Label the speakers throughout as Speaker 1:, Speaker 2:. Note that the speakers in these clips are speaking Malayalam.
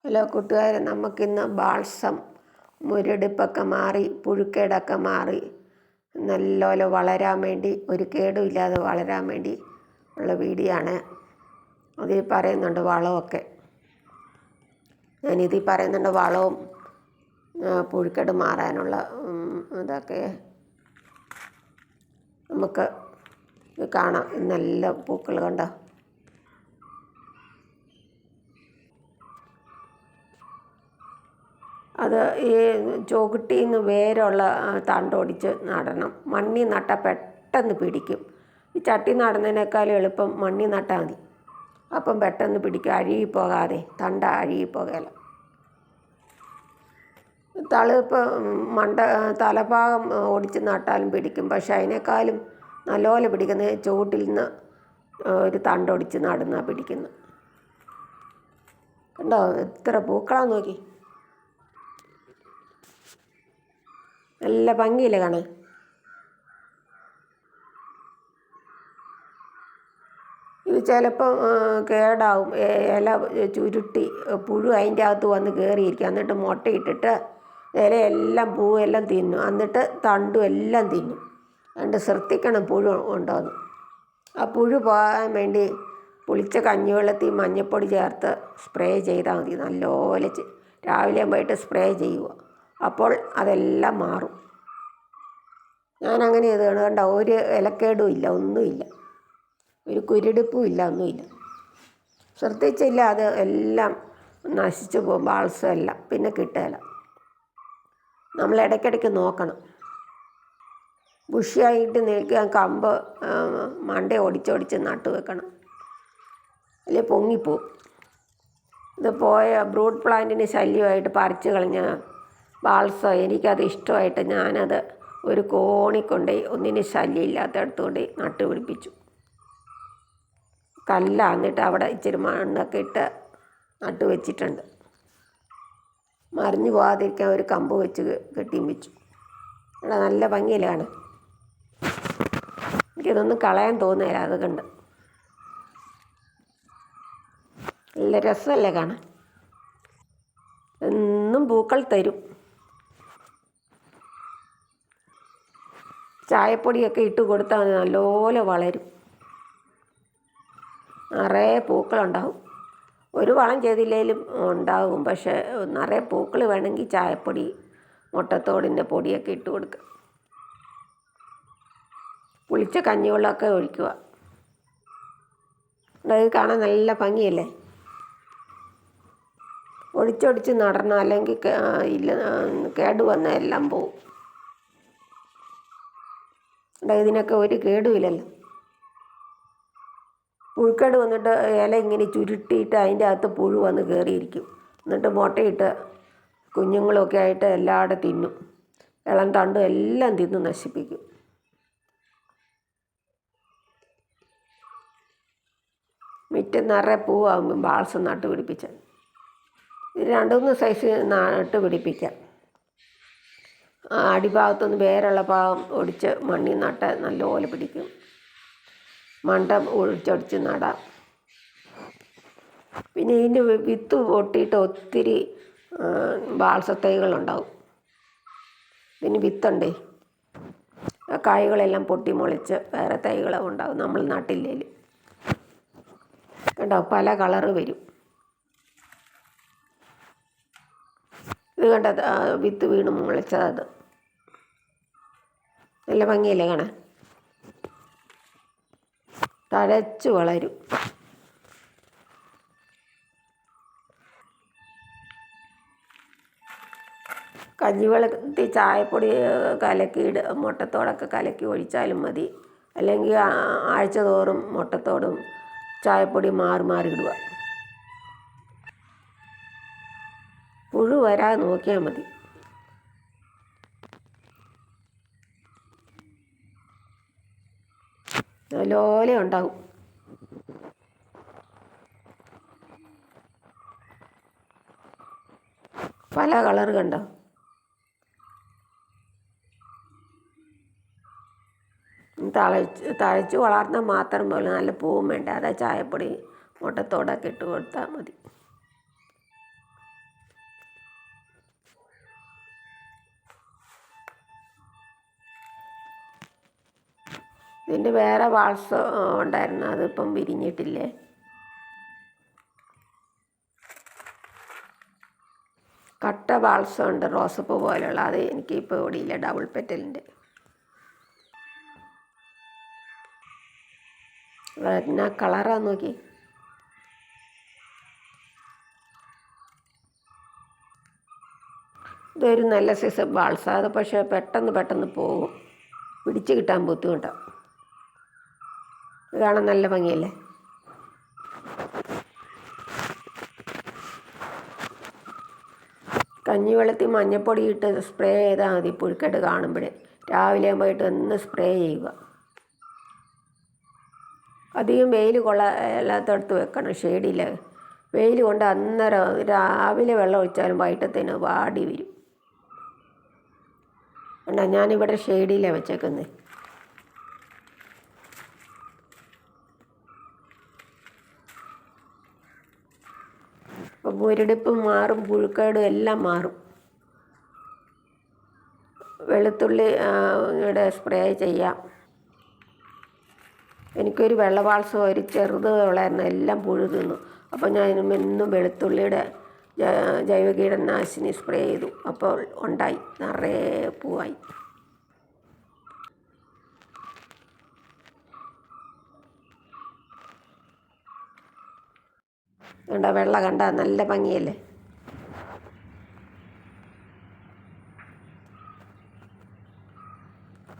Speaker 1: ഹലോ കൂട്ടുകാരെ, നമുക്കിന്ന് ബാൾസം മുരടിപ്പൊക്കെ മാറി പുഴുക്കേടൊക്കെ മാറി നല്ലപോലെ വളരാൻ വേണ്ടി, ഒരു കേടുമില്ലാതെ വളരാൻ വേണ്ടി ഉള്ള വീഡിയോ ആണ്. അതിൽ പറയുന്നുണ്ട് വളമൊക്കെ. ഞാനിതിൽ പറയുന്നുണ്ട് വളവും പുഴുക്കേട് മാറാനുള്ള ഇതൊക്കെ നമുക്ക് കാണാം. നല്ല പൂക്കൾ കണ്ടോ. അത് ഈ ചുവട്ടിൽ നിന്ന് വേരുള്ള തണ്ടൊടിച്ച് നടണം. മണ്ണിൽ നട്ടാൽ പെട്ടെന്ന് പിടിക്കും. ഈ ചട്ടി നടുന്നതിനേക്കാളും എളുപ്പം മണ്ണിൽ നട്ടാൽ മതി. അപ്പം പെട്ടെന്ന് പിടിക്കും, അഴുകിപ്പോകാതെ. തണ്ട അഴുകിപ്പോകല. തളിർപ്പ് തലഭാഗം ഒടിച്ച് നട്ടാലും പിടിക്കും. പക്ഷെ അതിനേക്കാളും നല്ലപോലെ പിടിക്കുന്നത് ചുവട്ടിൽ നിന്ന് ഒരു തണ്ടൊടിച്ച് നടുന്ന പിടിക്കുന്നത്. കണ്ടോ എത്ര പൂക്കളാന്ന് നോക്കി. നല്ല ഭംഗിയില്ലേ കാണാൻ. ഇത് ചിലപ്പം കേടാവും. ഇല ചുരുട്ടി പുഴു അതിൻ്റെ അകത്ത് വന്ന് കയറിയിരിക്കും. എന്നിട്ട് മുട്ടയിട്ടിട്ട് ഇലയെല്ലാം പൂവെല്ലാം തിന്നും. എന്നിട്ട് തണ്ടും എല്ലാം തിന്നും. അതുകൊണ്ട് ശ്രദ്ധിക്കണം പുഴു ഉണ്ടോയെന്ന്. ആ പുഴു പോകാൻ വേണ്ടി പുളിച്ച കഞ്ഞിവെള്ളത്തിൽ മഞ്ഞൾപ്പൊടി ചേർത്ത് സ്പ്രേ ചെയ്താൽ മതി. നല്ലപോലെ രാവിലെ പോയിട്ട് സ്പ്രേ ചെയ്യുക. അപ്പോൾ അതെല്ലാം മാറും. ഞാനങ്ങനെ ചെയ്തതാണ്. കണ്ട, ഒരു ഇലക്കേടും ഇല്ല, ഒന്നുമില്ല, ഒരു കുരുടിപ്പും ഇല്ല, ഒന്നുമില്ല. ശ്രദ്ധിച്ചില്ല അത് എല്ലാം നശിച്ചു പോകും. ബാൾസം എല്ലാം പിന്നെ കിട്ടുകയില്ല. നമ്മൾ ഇടയ്ക്കിടയ്ക്ക് നോക്കണം. ബുഷിയായിട്ട് നിൽക്കാൻ കമ്പ് മണ്ട ഒടിച്ചൊടിച്ച് നട്ടു വെക്കണം, അല്ലെങ്കിൽ പൊങ്ങിപ്പോവും. ഇത് പോയ ബ്രൂട്ട് പ്ലാന്റിന് ശല്യമായിട്ട് പറിച്ചു കളഞ്ഞ ബാൾസം എനിക്കത് ഇഷ്ടമായിട്ട് ഞാനത് ഒരു കോണിക്കൊണ്ടേ ഒന്നിന് ശല്യമില്ലാത്തടത്ത് കൊണ്ട് നട്ടു പിടിപ്പിച്ചു. എന്നിട്ട് അവിടെ ഇച്ചിരി മണ്ണൊക്കെ ഇട്ട് നട്ടു വെച്ചിട്ടുണ്ട്. മറിഞ്ഞു പോകാതിരിക്കാൻ ഒരു കമ്പ് വെച്ച് കെട്ടിയും വെച്ചു. അവിടെ നല്ല ഭംഗിയിലാണ്. എനിക്കിതൊന്നും കളയാൻ തോന്നുന്നില്ല. അത് കണ്ട് നല്ല രസമല്ലേ കാണാൻ. എന്നും പൂക്കൾ തരും. ചായപ്പൊടിയൊക്കെ ഇട്ട് കൊടുത്താൽ നല്ലപോലെ വളരും. നിറയെ പൂക്കളുണ്ടാവും. ഒരു വളം ചെയ്തില്ലെങ്കിലും ഉണ്ടാകും. പക്ഷേ നിറയെ പൂക്കൾ വേണമെങ്കിൽ ചായപ്പൊടി, മുട്ടത്തോടിൻ്റെ പൊടിയൊക്കെ ഇട്ട് കൊടുക്കുക. പുളിച്ച കഞ്ഞിവെള്ളമൊക്കെ ഒഴിക്കുക. അത് കാണാൻ നല്ല ഭംഗിയല്ലേ. ഒടിച്ചൊടിച്ച് നടണം, അല്ലെങ്കിൽ കേടുവന്ന എല്ലാം പോവും. ഇതിനൊക്കെ ഒരു കേടുമില്ലല്ലോ. പുഴുക്കേട് വന്നിട്ട് ഇല ഇങ്ങനെ ചുരുട്ടിയിട്ട് അതിൻ്റെ അകത്ത് പുഴു വന്ന് കയറിയിരിക്കും. എന്നിട്ട് മുട്ടയിട്ട് കുഞ്ഞുങ്ങളൊക്കെ ആയിട്ട് എല്ലാവരും തിന്നും. ഇളം തണ്ടും എല്ലാം തിന്ന് നശിപ്പിക്കും. മുറ്റം നിറയെ പൂവാകുമ്പം ബാൾസം നട്ട് പിടിപ്പിച്ചാൽ. ഇത് 2-3 സൈസ് നട്ട് പിടിപ്പിക്കാം. അടിഭാഗത്തൊന്ന് വേരുള്ള ഭാഗം ഒടിച്ച് മണ്ണിൽ നട്ട് നല്ലപോലെ പിടിക്കും. മണ്ട ഒഴിച്ചൊടിച്ച് നടാം. പിന്നെ ഇതിൻ്റെ വിത്ത് പൊട്ടിയിട്ട് ഒത്തിരി ബാൾസത്തൈകളുണ്ടാവും. പിന്നെ വിത്തുണ്ടേ, കായ്കളെല്ലാം പൊട്ടി മുളച്ച് വേറെ തൈകളും ഉണ്ടാവും നമ്മൾ നട്ടില്ലേലും. കണ്ടോ, പല കളറ് വരും. ഇത് കണ്ട, വിത്ത് വീണ് മുളച്ചത്. നല്ല ഭംഗിയല്ലേ കാണാൻ. തഴച്ചു വളരും. കഞ്ഞിവെള്ളത്തിൽ ചായപ്പൊടി കലക്കി മുട്ടത്തോടൊക്കെ കലക്കി ഒഴിച്ചാലും മതി. അല്ലെങ്കിൽ ആഴ്ച തോറും മുട്ടത്തോടും ചായപ്പൊടി മാറി ഇടുക. പുഴു വരാതെ നോക്കിയാൽ മതി. നല്ലപോലെ ഉണ്ടാവും. പല കളർ കണ്ടോ. തഴച്ച് വളർന്നാൽ മാത്രം പോലെ നല്ല പൂവും വേണ്ട. അതാ ചായപ്പൊടി മുട്ടത്തോടൊക്കെ ഇട്ട് കൊടുത്താൽ മതി. ഇതിൻ്റെ വേറെ വാൾസ് ഉണ്ടായിരുന്നു, അതിപ്പം വിരിഞ്ഞിട്ടില്ലേ. കട്ട വാൾസുണ്ട് റോസപ്പൂ പോലെയുള്ള, അത് എനിക്കിപ്പോൾ ഓടിയില്ല, ഡബിൾ പെറ്റലിൻ്റെ. എന്നാ കളറാന്ന് നോക്കി. ഇതൊരു നല്ല സൈസ് വാൾസാണ്, അത് പക്ഷേ പെട്ടെന്ന് പോകും, പിടിച്ച് കിട്ടാൻ ബുദ്ധിമുട്ടാണ്. ഇത് കാണാൻ നല്ല ഭംഗിയല്ലേ. കഞ്ഞിവെള്ളത്തിൽ മഞ്ഞപ്പൊടി ഇട്ട് സ്പ്രേ ചെയ്താൽ മതി പുഴുക്കെട്ട് കാണുമ്പോഴേ. രാവിലെ ആകുമ്പോയിട്ട് ഒന്ന് സ്പ്രേ ചെയ്യുക. അധികം വെയിൽ കൊള്ളാത്തടുത്ത് വെക്കണം, ഷെയ്ഡിൽ. വെയിൽ കൊണ്ട് അന്നേരം രാവിലെ വെള്ളം ഒഴിച്ചാലും വൈകിട്ടത്തേന് വാടി വരും. കണ്ടോ, ഞാനിവിടെ ഷെയ്ഡിലാണ് വെച്ചേക്കുന്നത്. അപ്പോൾ മുരടിപ്പും മാറും, പുഴുക്കേടും എല്ലാം മാറും. വെളുത്തുള്ളി ഇവിടെ സ്പ്രേ ചെയ്യാം. എനിക്കൊരു വെള്ളവാൾസം ഒരു ചെറുത് ഉള്ളായിരുന്നു, എല്ലാം പുഴു തിന്നു. അപ്പോൾ ഞാൻ എന്നും വെളുത്തുള്ളിയുടെ ജൈവ കീടനാശിനി സ്പ്രേ ചെയ്തു. അപ്പോൾ ഉണ്ടായി, നിറയെ പൂവായി. കണ്ട വെള്ള കണ്ട നല്ല ഭംഗിയല്ലേ.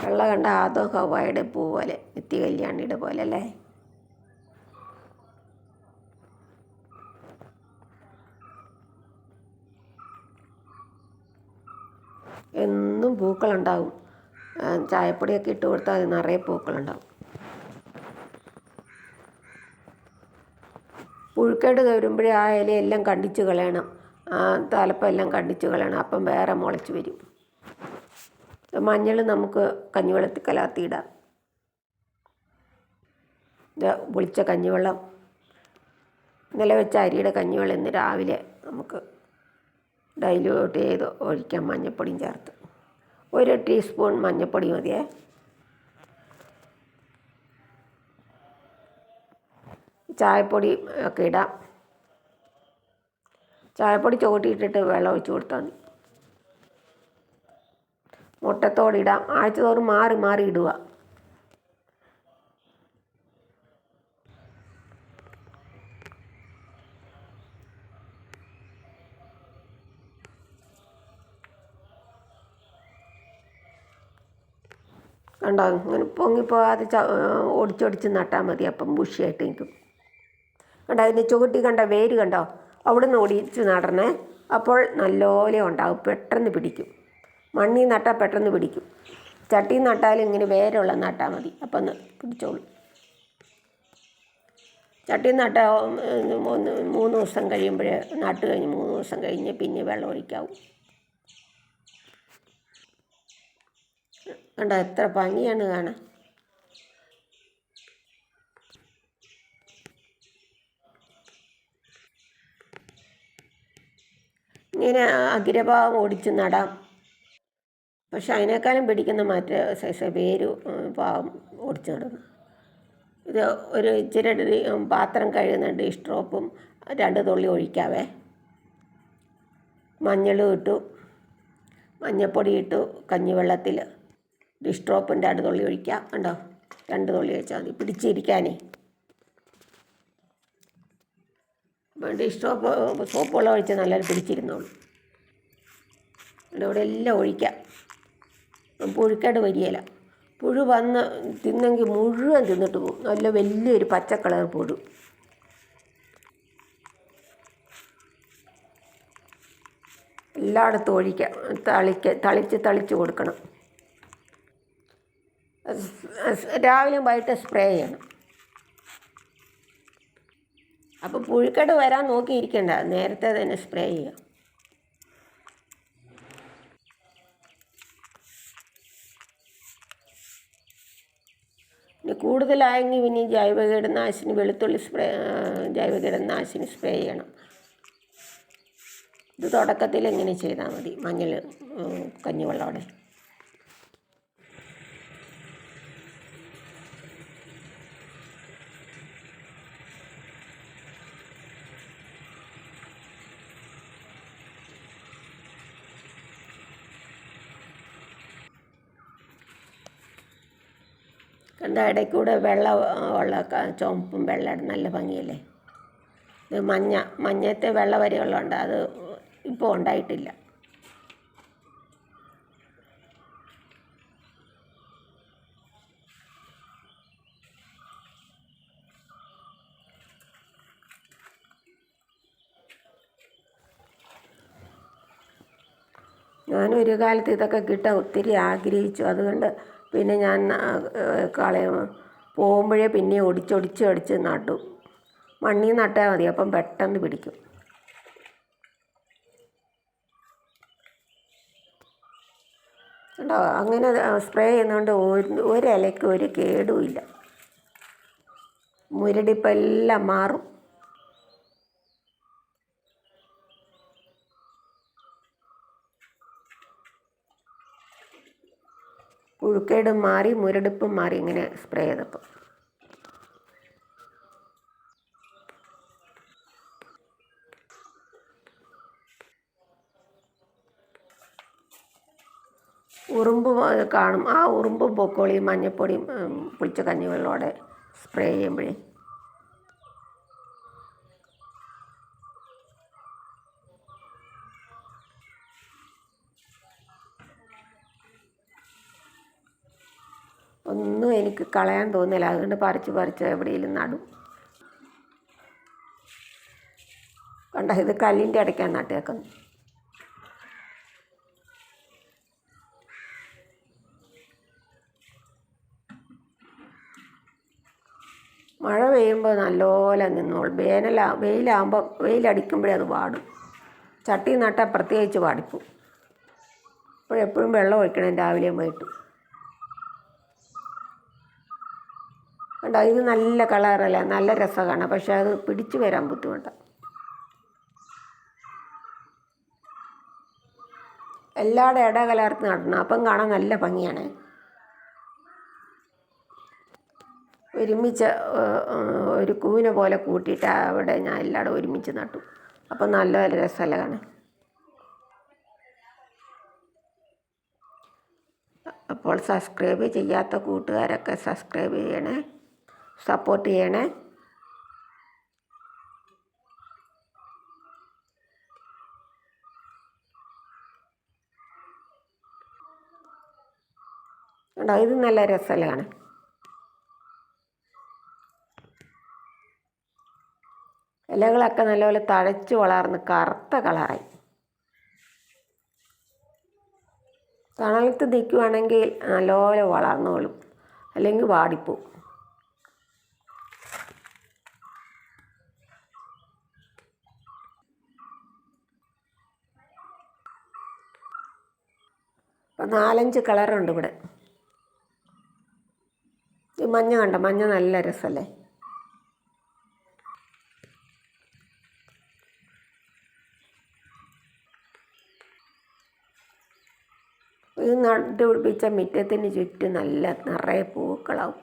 Speaker 1: വെള്ള കണ്ട ആദോ ഹവായുടെ പൂ പോലെ, നിത്യ കല്യാണിയുടെ പോലെ അല്ലേ. എന്നും പൂക്കളുണ്ടാവും. ചായപ്പൊടിയൊക്കെ ഇട്ട് കൊടുത്താൽ അത് നിറയെ പൂക്കളുണ്ടാവും. പുഴുക്കേട് വരുമ്പോഴേ ആ ഇലയെല്ലാം കണ്ടിച്ച് കളയണം, ആ തലപ്പെല്ലാം കണ്ടിച്ച് കളയണം. അപ്പം വേറെ മുളച്ച് വരും. മഞ്ഞൾ നമുക്ക് കഞ്ഞിവെള്ളത്തിൽ കലർത്തിയിടാം. പുളിച്ച കഞ്ഞിവെള്ളം, ഇന്നലെ വെച്ച അരിയുടെ കഞ്ഞിവെള്ളം ഇന്ന് രാവിലെ നമുക്ക് ഡൈല്യൂട്ട് ചെയ്ത് ഒഴിക്കാം, മഞ്ഞൾപ്പൊടിയും ചേർത്ത്. 1 ടീസ്പൂൺ മഞ്ഞൾപ്പൊടി മതിയേ. ചായപ്പൊടി ഒക്കെ ഇടാം. ചായപ്പൊടി ചുവട്ടിയിട്ടിട്ട് വെള്ളം ഒഴിച്ച് കൊടുത്താൽ മതി. മുട്ടത്തോടിടാം. ആഴ്ചതോറും മാറി ഇടുക. കണ്ടോ, ഇങ്ങനെ പൊങ്ങിപ്പോകാതെ ഒടിച്ചൊടിച്ച് നട്ടാൽ മതി. അപ്പം ബുഷിയായിട്ട് നിൽക്കും. കണ്ടോ, അതിൻ്റെ ചുവട്ടി കണ്ടോ വേര് കണ്ടോ, അവിടെ നിന്ന് ഒടിച്ച് നടണേ. അപ്പോൾ നല്ലപോലെ ഉണ്ടാകും, പെട്ടെന്ന് പിടിക്കും. മണ്ണിൽ നട്ടാൽ പെട്ടെന്ന് പിടിക്കും. ചട്ടി നട്ടാലും ഇങ്ങനെ വേരുള്ള നട്ടാൽ മതി, അപ്പം പിടിച്ചോളും. ചട്ടി നട്ടാൽ 3 ദിവസം കഴിയുമ്പോൾ, നട്ട് കഴിഞ്ഞ് 3 ദിവസം കഴിഞ്ഞ് പിന്നെ വെള്ളം ഒഴിക്കാവും. കണ്ടോ എത്ര ഭംഗിയാണ് കാണാൻ. ഇങ്ങനെ അഗ്രഭാഗം ഒടിച്ച് നടാം. പക്ഷെ അതിനേക്കാളും പിടിക്കുന്ന മറ്റേ സൈസ് വേര് ഭാഗം ഒടിച്ച് നടണം. ഇത് ഒരു ഇച്ചിരി പാത്രം കഴുകുന്ന ഡിഷ് ഡ്രോപ്പും 2 തുള്ളി ഒഴിക്കാവേ. മഞ്ഞളും ഇട്ടു, മഞ്ഞൾപ്പൊടി ഇട്ടു, കഞ്ഞിവെള്ളത്തിൽ ഡിഷ് ഡ്രോപ്പിൻ്റെ 2 തുള്ളി ഒഴിക്കാം. കണ്ടോ, 2 തുള്ളി ഒഴിച്ചാൽ മതി പിടിച്ചിരിക്കാനേ. ഡിഷ് ഡ്രോപ്പ് സോപ്പ് വെള്ളം ഒഴിച്ച് നല്ലൊരു പിടിച്ചിരുന്നോളൂ. ഇവിടെ എല്ലാം ഒഴിക്കാം. പുഴുക്കേട് വരികയില്ല. പുഴു വന്ന് തിന്നെങ്കിൽ മുഴുവൻ തിന്നിട്ട് പോകും. നല്ല വലിയൊരു പച്ച കളർ പുഴു. എല്ലായിടത്തും ഒഴിക്കാം. തളിച്ച് കൊടുക്കണം. രാവിലെയും വൈകിട്ട് സ്പ്രേ ചെയ്യണം. അപ്പോൾ പുഴുക്കേട് വരാൻ നോക്കിയിരിക്കണ്ട, നേരത്തെ തന്നെ സ്പ്രേ ചെയ്യാം. ഇനി കൂടുതലായെങ്കിൽ പിന്നെ ജൈവ കീടനാശിനി, വെളുത്തുള്ളി ജൈവ കീടനാശിനി സ്പ്രേ ചെയ്യണം. ഇത് തുടക്കത്തിൽ ഇങ്ങനെ ചെയ്താൽ മതി, മഞ്ഞൾ കഞ്ഞിവെള്ളത്തോടെ. കണ്ട ഇടയ്ക്കൂടെ വെള്ളം ഉള്ള ചുവപ്പും വെള്ള നല്ല ഭംഗിയല്ലേ. ഇത് മഞ്ഞത്തെ വെള്ള വരെയുള്ളതുണ്ട്, അത് ഇപ്പോൾ ഉണ്ടായിട്ടില്ല. ഞാനൊരു കാലത്ത് ഇതൊക്കെ കിട്ടാൻ ഒത്തിരി ആഗ്രഹിച്ചു. അതുകൊണ്ട് പിന്നെ ഞാൻ പോകുമ്പോഴേ പിന്നെ ഒടിച്ച് നട്ടു. മണ്ണിൽ നട്ടാൽ മതി, അപ്പം പെട്ടെന്ന് പിടിക്കും. കേട്ടോ, അങ്ങനെ സ്പ്രേ ചെയ്യുന്നതുകൊണ്ട് ഒരിലയ്ക്ക് ഒരു കേടുമില്ല. മുരടിപ്പെല്ലാം മാറും. പുഴുക്കേടും മാറി, മുരടിപ്പും മാറി ഇങ്ങനെ സ്പ്രേ ചെയ്തപ്പോൾ. ഉറുമ്പ് കാണും, ആ ഉറുമ്പും പൊക്കോളിയും മഞ്ഞപ്പൊടിയും പുളിച്ച കഞ്ഞിവെള്ളത്തോടെ സ്പ്രേ ചെയ്യുമ്പോഴേ. ഒന്നും എനിക്ക് കളയാൻ തോന്നില്ല, അതുകൊണ്ട് പറിച്ച് എവിടെയെങ്കിലും നടും. കണ്ട, ഇത് കല്ലിൻ്റെ ഇടയ്ക്കാണ് നട്ടേക്കുന്നത്. മഴ പെയ്യുമ്പോൾ നല്ലപോലെ നിന്നോളും. വെയിലടിക്കുമ്പോഴേ അത് വാടും. ചട്ടി നട്ടാൽ പ്രത്യേകിച്ച് വാടിപ്പോവും. അപ്പോഴെപ്പോഴും വെള്ളം ഒഴിക്കണം, രാവിലെയും വൈകിട്ടും. കണ്ടോ, ഇത് നല്ല കളറല്ല, നല്ല രസമാണ്. പക്ഷെ അത് പിടിച്ചു വരാൻ ബുദ്ധിമുട്ടാണ്. എല്ലാവരുടെ ഇട കലർത്ത് നടണം, അപ്പം കാണാൻ നല്ല ഭംഗിയാണ്. ഒരുമിച്ച് ഒരു കൂന പോലെ കൂട്ടിയിട്ട് അവിടെ ഞാൻ എല്ലാവരും ഒരുമിച്ച് നട്ടു. അപ്പം നല്ല രസമല്ലേ കാണാൻ. അപ്പോൾ സബ്സ്ക്രൈബ് ചെയ്യാത്ത കൂട്ടുകാരൊക്കെ സബ്സ്ക്രൈബ് ചെയ്യണേ, സപ്പോർട്ട് ചെയ്യണേ. കണ്ടോ, ഇത് നല്ല രസമല്ലേ കാണാൻ. ഇലകളൊക്കെ നല്ലപോലെ തഴച്ച് വളർന്ന് കറുത്ത കളറായി. തണലത്ത് നിൽക്കുവാണെങ്കിൽ നല്ലപോലെ വളർന്നോളും, അല്ലെങ്കിൽ വാടിപ്പോവും. ഇപ്പം 4-5 കളറുണ്ട് ഇവിടെ. ഈ മഞ്ഞ കണ്ട, മഞ്ഞ നല്ല രസമല്ലേ. ഇത് നട്ടുപിടിപ്പിച്ച മുറ്റത്തിന് ചുറ്റും നിറയെ പൂക്കളാവും.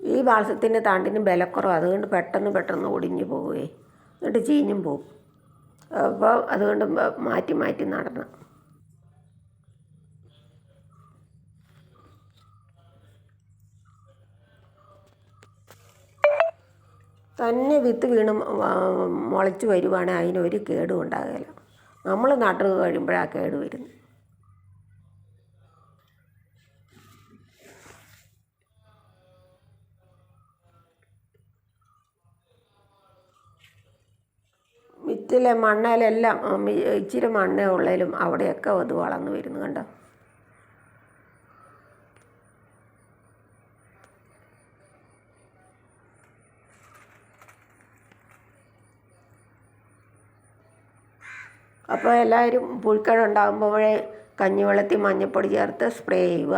Speaker 1: ഈ വാസത്തിൻ്റെ തണ്ടിന് ബലക്കുറവ്, അതുകൊണ്ട് പെട്ടെന്ന് ഒടിഞ്ഞു പോവുകയെ, എന്നിട്ട് ചീഞ്ഞും പോവും. അപ്പോൾ അതുകൊണ്ട് മാറ്റി നടണം. തന്നെ വിത്ത് വീണ് മുളച്ച് വരുവാണെങ്കിൽ അതിനൊരു കേടും ഉണ്ടാകില്ല. നമ്മൾ നട്ട് കഴിയുമ്പോഴാണ് കേട് വരുന്നത്. വിത്തിലെ മണ്ണയിലെല്ലാം ഇച്ചിരി മണ്ണേ ഉള്ളതിലും അവിടെയൊക്കെ അത് വളർന്നു വരുന്നു. കണ്ടോ, അപ്പോൾ എല്ലാവരും പുഴുക്കളുണ്ടാകുമ്പോഴേ കഞ്ഞിവെള്ളത്തിൽ മഞ്ഞൾപ്പൊടി ചേർത്ത് സ്പ്രേ ചെയ്യുക.